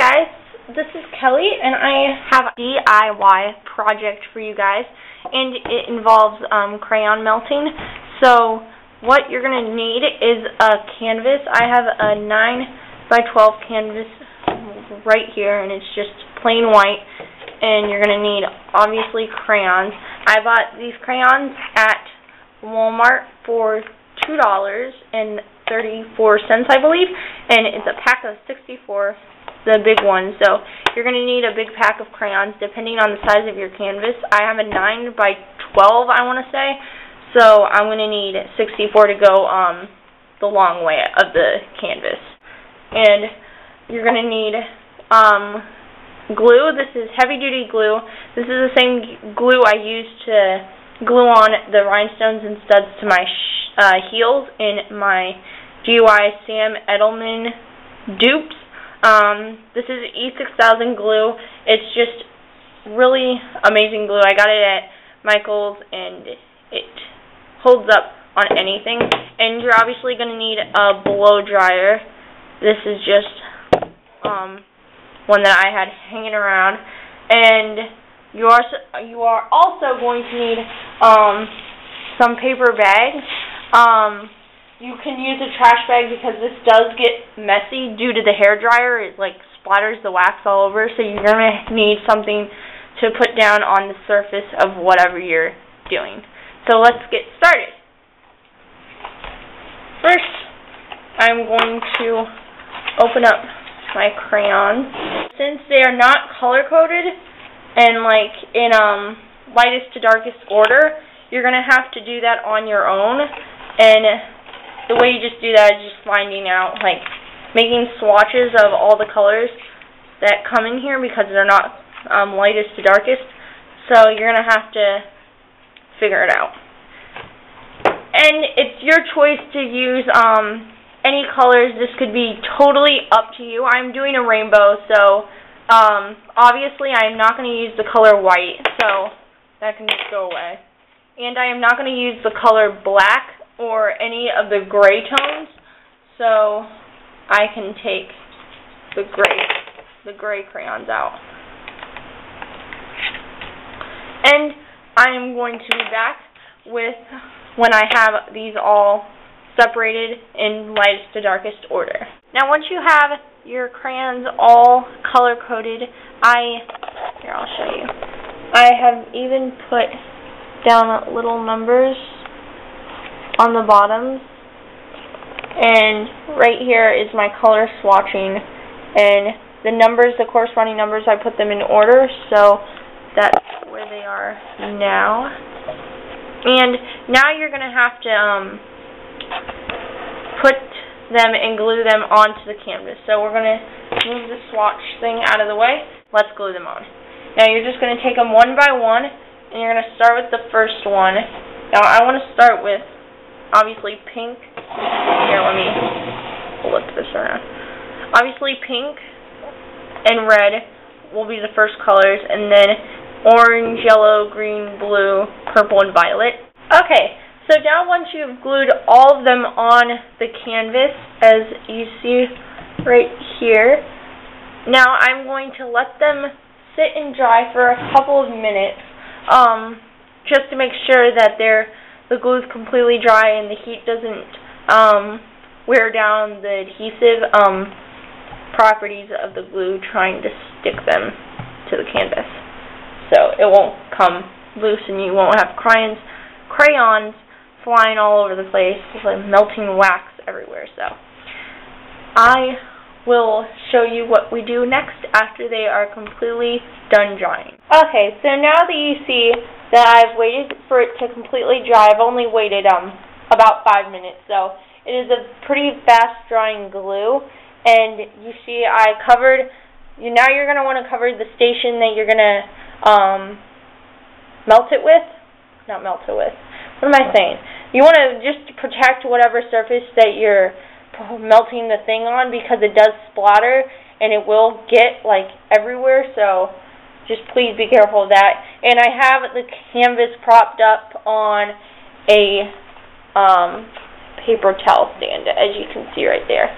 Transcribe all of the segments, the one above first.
guys, this is Kelly, and I have a DIY project for you guys, and it involves crayon melting. So what you're going to need is a canvas. I have a 9 by 12 canvas right here, and it's just plain white, and you're going to need, obviously, crayons. I bought these crayons at Walmart for $2.34, I believe, and it's a pack of 64, the big one. So you're going to need a big pack of crayons depending on the size of your canvas. I have a 9 by 12, I want to say, so I'm going to need 64 to go the long way of the canvas. And you're going to need glue. This is heavy-duty glue. This is the same glue I used to glue on the rhinestones and studs to my heels in my GY Sam Edelman dupes. This is E6000 glue. It's just really amazing glue. I got it at Michael's, and it holds up on anything. And you're obviously going to need a blow dryer. This is just one that I had hanging around. And you are also going to need some paper bags. You can use a trash bag because this does get messy due to the hair dryer. It like splatters the wax all over, so you're going to need something to put down on the surface of whatever you're doing. So let's get started. First, I'm going to open up my crayons. Since they are not color-coded and like in lightest to darkest order, you're going to have to do that on your own. And the way you just do that is just finding out, like, making swatches of all the colors that come in here because they're not lightest to darkest. So you're going to have to figure it out. And it's your choice to use any colors. This could be totally up to you. I'm doing a rainbow, so obviously I'm not going to use the color white, so that can just go away. And I am not going to use the color black or any of the gray tones, so I can take the gray crayons out. And I am going to be back with when I have these all separated in lightest to darkest order. Now once you have your crayons all color-coded, here, I'll show you. I have even put down little numbers on the bottoms, and right here is my color swatching, and the numbers, the corresponding numbers, I put them in order, so that's where they are now. And now you're going to have to put them and glue them onto the canvas. So we're going to move the swatch thing out of the way. Let's glue them on. Now you're just going to take them one by one, and you're going to start with the first one. Now I want to start with, obviously, pink. Here, let me flip this around. Obviously, pink and red will be the first colors, and then orange, yellow, green, blue, purple, and violet. Okay, so now once you've glued all of them on the canvas, as you see right here, now I'm going to let them sit and dry for a couple of minutes, just to make sure that the glue is completely dry and the heat doesn't wear down the adhesive properties of the glue trying to stick them to the canvas. So it won't come loose and you won't have crayons flying all over the place, like melting wax everywhere. So I will show you what we do next after they are completely done drying. Okay, so now that you see that I've waited for it to completely dry, I've only waited about 5 minutes, so it is a pretty fast drying glue. And you see I covered, now you're going to want to cover the station that you're going to melt it with. Not melt it with. What am I saying? You want to just protect whatever surface that you're melting the thing on, because it does splatter and it will get like everywhere, so just please be careful of that. And I have the canvas propped up on a paper towel stand, as you can see right there.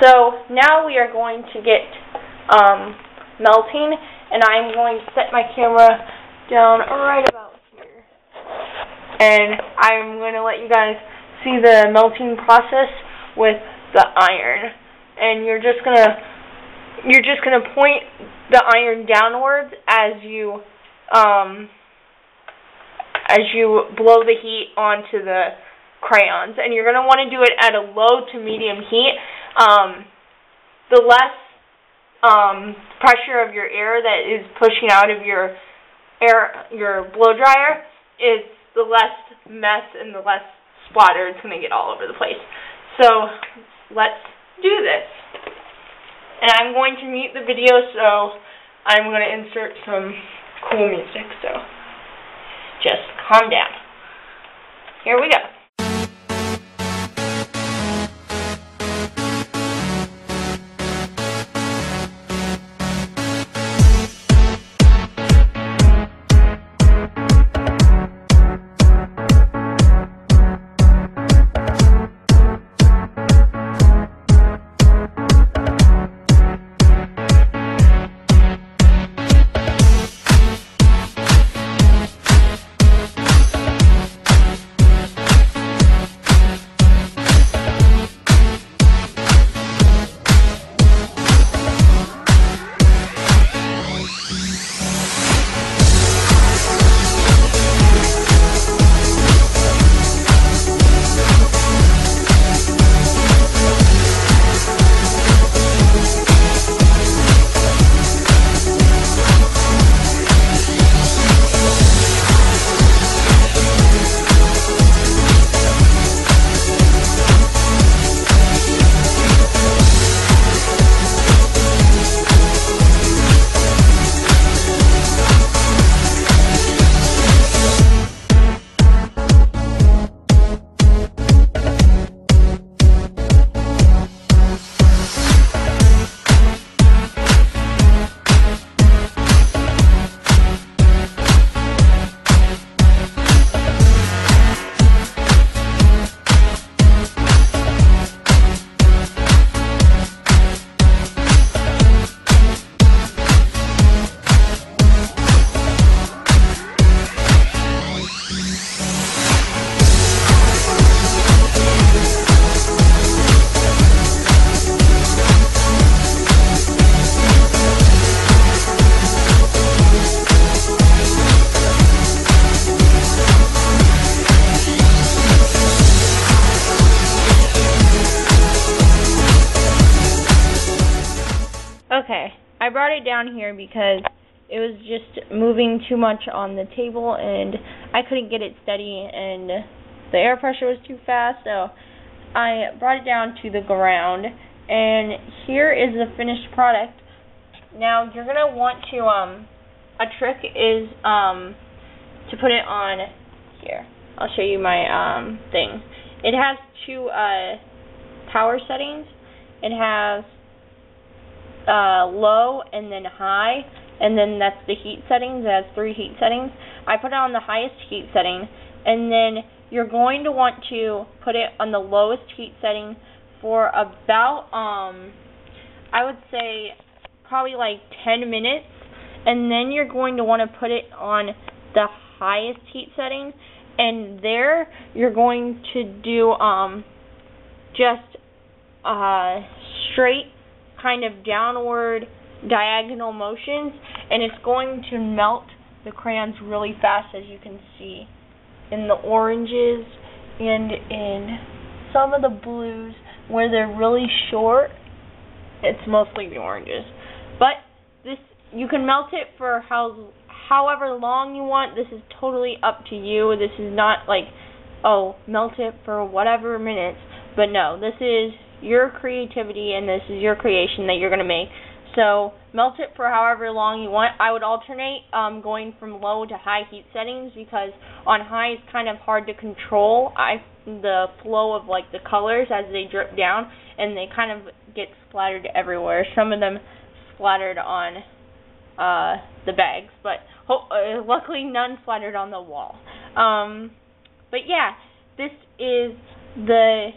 So now we are going to get melting, and I'm going to set my camera down right about here. And I'm going to let you guys see the melting process with the iron. And you're just gonna point the iron downwards as you blow the heat onto the crayons, and you're gonna want to do it at a low to medium heat. The less pressure of your air that is pushing out of your blow dryer, is the less mess and the less splatter it's gonna get all over the place. So let's do this. And I'm going to mute the video, so I'm going to insert some cool music, so just calm down. Here we go. Okay, I brought it down here because it was just moving too much on the table and I couldn't get it steady and the air pressure was too fast, so I brought it down to the ground, and here is the finished product. Now you're going to want to, a trick is to put it on here. I'll show you my thing. It has two power settings. It has low and then high, and then that's the heat settings. It has 3 heat settings. I put it on the highest heat setting, and then you're going to want to put it on the lowest heat setting for about I would say probably like 10 minutes, and then you're going to want to put it on the highest heat setting, and there you're going to do just straight kind of downward diagonal motions, and it's going to melt the crayons really fast, as you can see in the oranges and in some of the blues where they're really short. It's mostly the oranges, but this, you can melt it for however long you want. This is totally up to you. This is not like, oh, melt it for whatever minutes, but no, this is your creativity and this is your creation that you're going to make. So melt it for however long you want. I would alternate going from low to high heat settings, because on high it's kind of hard to control the flow of like the colors as they drip down, and they kind of get splattered everywhere. Some of them splattered on the bags, but luckily none splattered on the wall. But yeah, this is the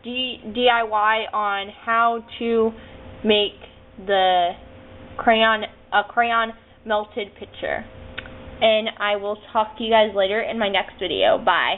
DIY on how to make the crayon melted picture. And I will talk to you guys later in my next video. Bye.